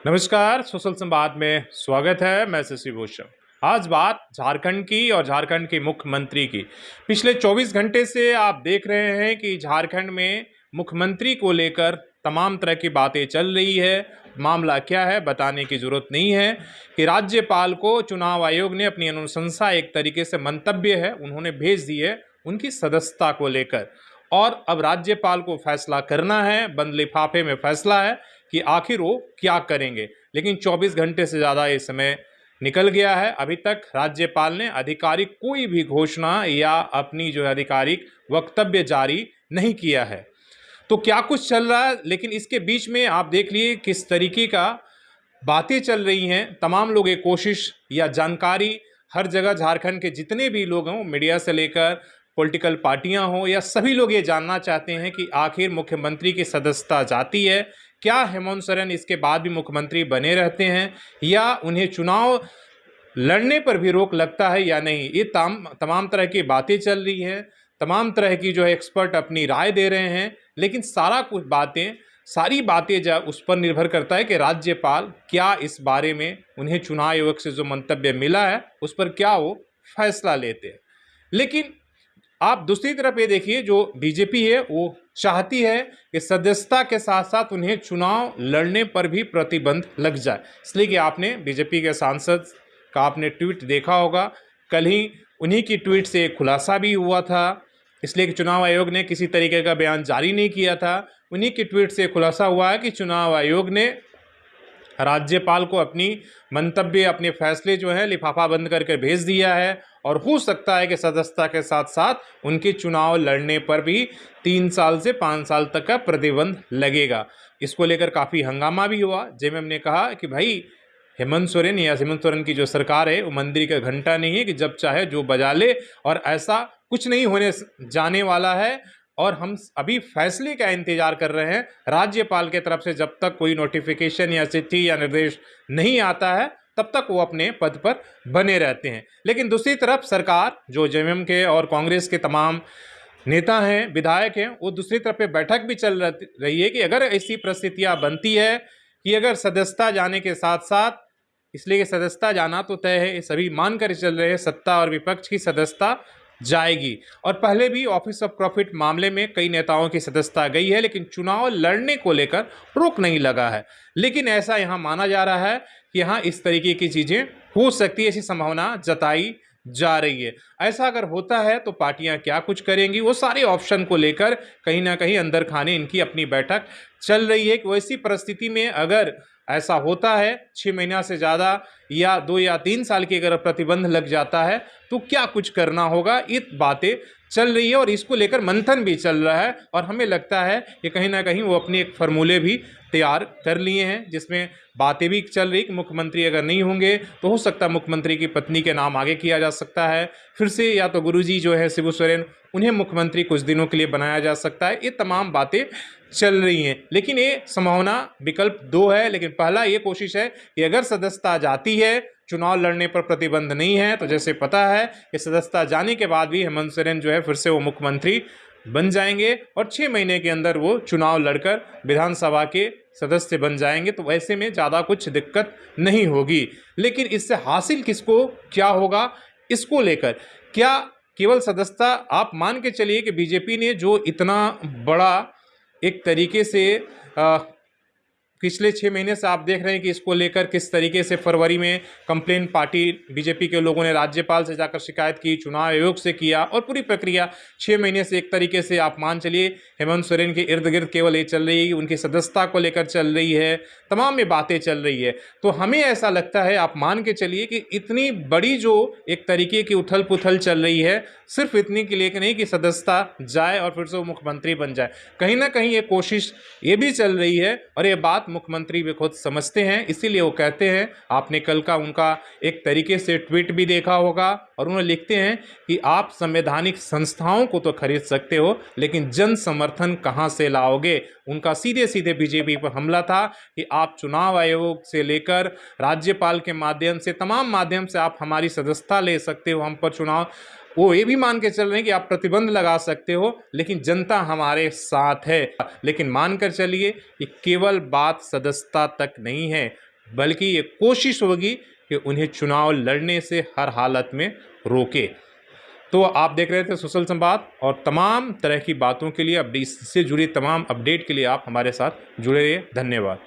नमस्कार, सोशल संवाद में स्वागत है। मैं शशि भूषण। आज बात झारखंड की और झारखंड के मुख्यमंत्री की। पिछले 24 घंटे से आप देख रहे हैं कि झारखंड में मुख्यमंत्री को लेकर तमाम तरह की बातें चल रही है। मामला क्या है बताने की जरूरत नहीं है कि राज्यपाल को चुनाव आयोग ने अपनी अनुशंसा एक तरीके से मंतव्य है उन्होंने भेज दी है उनकी सदस्यता को लेकर। और अब राज्यपाल को फैसला करना है, बंद लिफाफे में फैसला है कि आखिर वो क्या करेंगे। लेकिन 24 घंटे से ज़्यादा ये समय निकल गया है, अभी तक राज्यपाल ने आधिकारिक कोई भी घोषणा या अपनी जो आधिकारिक वक्तव्य जारी नहीं किया है। तो क्या कुछ चल रहा है, लेकिन इसके बीच में आप देख लिए किस तरीके का बातें चल रही हैं। तमाम लोग ये कोशिश या जानकारी हर जगह झारखंड के जितने भी लोग हों, मीडिया से लेकर पॉलिटिकल पार्टियां हों, या सभी लोग ये जानना चाहते हैं कि आखिर मुख्यमंत्री की सदस्यता जाती है, क्या हेमंत सोरेन इसके बाद भी मुख्यमंत्री बने रहते हैं या उन्हें चुनाव लड़ने पर भी रोक लगता है या नहीं। ये तमाम तरह की बातें चल रही हैं, तमाम तरह की जो एक्सपर्ट अपनी राय दे रहे हैं, लेकिन सारी बातें जब उस पर निर्भर करता है कि राज्यपाल क्या इस बारे में उन्हें चुनाव आयोग से जो मंतव्य मिला है उस पर क्या वो फैसला लेते हैं। लेकिन आप दूसरी तरफ ये देखिए, जो बीजेपी है वो चाहती है कि सदस्यता के साथ साथ उन्हें चुनाव लड़ने पर भी प्रतिबंध लग जाए। इसलिए कि आपने बीजेपी के सांसद का आपने ट्वीट देखा होगा, कल ही उन्हीं की ट्वीट से एक खुलासा भी हुआ था। इसलिए कि चुनाव आयोग ने किसी तरीके का बयान जारी नहीं किया था, उन्हीं की ट्वीट से खुलासा हुआ है कि चुनाव आयोग ने राज्यपाल को अपनी मंतव्य, अपने फैसले जो है लिफाफा बंद करके भेज दिया है। और हो सकता है कि सदस्यता के साथ साथ उनके चुनाव लड़ने पर भी 3 साल से 5 साल तक का प्रतिबंध लगेगा। इसको लेकर काफ़ी हंगामा भी हुआ। जेएमएम ने कहा कि भाई हेमंत सोरेन की जो सरकार है वो मंदिर का घंटा नहीं है कि जब चाहे जो बजा ले, और ऐसा कुछ नहीं होने जाने वाला है। और हम अभी फैसले का इंतजार कर रहे हैं राज्यपाल के तरफ से। जब तक कोई नोटिफिकेशन या चिट्ठी या निर्देश नहीं आता है तब तक वो अपने पद पर बने रहते हैं। लेकिन दूसरी तरफ सरकार, जो जेएमएम के और कांग्रेस के तमाम नेता हैं, विधायक हैं, वो दूसरी तरफ पे बैठक भी चल रही है कि अगर ऐसी परिस्थितियां बनती है कि अगर सदस्यता जाने के साथ साथ, इसलिए कि सदस्यता जाना तो तय है, ये सभी मानकर चल रहे हैं, सत्ता और विपक्ष की सदस्यता जाएगी। और पहले भी ऑफिस ऑफ प्रॉफिट मामले में कई नेताओं की सदस्यता गई है, लेकिन चुनाव लड़ने को लेकर रोक नहीं लगा है। लेकिन ऐसा यहाँ माना जा रहा है कि यहाँ इस तरीके की चीज़ें हो सकती है, ऐसी संभावना जताई जा रही है। ऐसा अगर होता है तो पार्टियां क्या कुछ करेंगी, वो सारे ऑप्शन को लेकर कहीं ना कहीं अंदर खाने इनकी अपनी बैठक चल रही है कि वैसी परिस्थिति में अगर ऐसा होता है 6 महीना से ज़्यादा या 2 या 3 साल की अगर प्रतिबंध लग जाता है तो क्या कुछ करना होगा। ये बातें चल रही है और इसको लेकर मंथन भी चल रहा है। और हमें लगता है कि कहीं ना कहीं वो अपने एक फॉर्मूले भी तैयार कर लिए हैं, जिसमें बातें भी चल रही कि मुख्यमंत्री अगर नहीं होंगे तो हो सकता है मुख्यमंत्री की पत्नी के नाम आगे किया जा सकता है फिर से, या तो गुरुजी जो है शिबू सोरेन, उन्हें मुख्यमंत्री कुछ दिनों के लिए बनाया जा सकता है। ये तमाम बातें चल रही हैं। लेकिन ये संभावना विकल्प 2 है। लेकिन पहला ये कोशिश है कि अगर सदस्यता जाती है, चुनाव लड़ने पर प्रतिबंध नहीं है, तो जैसे पता है कि सदस्यता जाने के बाद भी हेमंत सोरेन जो है फिर से वो मुख्यमंत्री बन जाएंगे और 6 महीने के अंदर वो चुनाव लड़कर विधानसभा के सदस्य बन जाएंगे। तो वैसे में ज़्यादा कुछ दिक्कत नहीं होगी। लेकिन इससे हासिल किसको क्या होगा, इसको लेकर क्या केवल सदस्यता, आप मान के चलिए कि बीजेपी ने जो इतना बड़ा एक तरीके से पिछले 6 महीने से आप देख रहे हैं कि इसको लेकर किस तरीके से फरवरी में कंप्लेन पार्टी बीजेपी के लोगों ने राज्यपाल से जाकर शिकायत की, चुनाव आयोग से किया, और पूरी प्रक्रिया 6 महीने से एक तरीके से आप मान चलिए हेमंत सोरेन के इर्द गिर्द केवल ये चल रही है, उनकी सदस्यता को लेकर चल रही है, तमाम ये बातें चल रही है। तो हमें ऐसा लगता है, आप मान के चलिए कि इतनी बड़ी जो एक तरीके की उथल पुथल चल रही है, सिर्फ इतनी के लिए कि नहीं कि सदस्यता जाए और फिर से वो मुख्यमंत्री बन जाए, कहीं ना कहीं ये कोशिश ये भी चल रही है। और ये बात मुख्यमंत्री भी खुद समझते हैं, इसीलिए वो कहते हैं, आपने कल का उनका एक तरीके से ट्वीट भी देखा होगा, और उन्होंने लिखते हैं कि आप संवैधानिक संस्थाओं को तो खरीद सकते हो, लेकिन जन समर्थन कहां से लाओगे। उनका सीधे सीधे बीजेपी पर हमला था कि आप चुनाव आयोग से लेकर राज्यपाल के माध्यम से, तमाम माध्यम से आप हमारी सदस्यता ले सकते हो, हम पर चुनाव वो ये भी मान के चल रहे हैं कि आप प्रतिबंध लगा सकते हो, लेकिन जनता हमारे साथ है। लेकिन मानकर चलिए, ये केवल बात सदस्यता तक नहीं है, बल्कि ये कोशिश होगी कि उन्हें चुनाव लड़ने से हर हालत में रोके। तो आप देख रहे थे सोशल संवाद, और तमाम तरह की बातों के लिए, अब इससे जुड़ी तमाम अपडेट के लिए आप हमारे साथ जुड़े रहिए। धन्यवाद।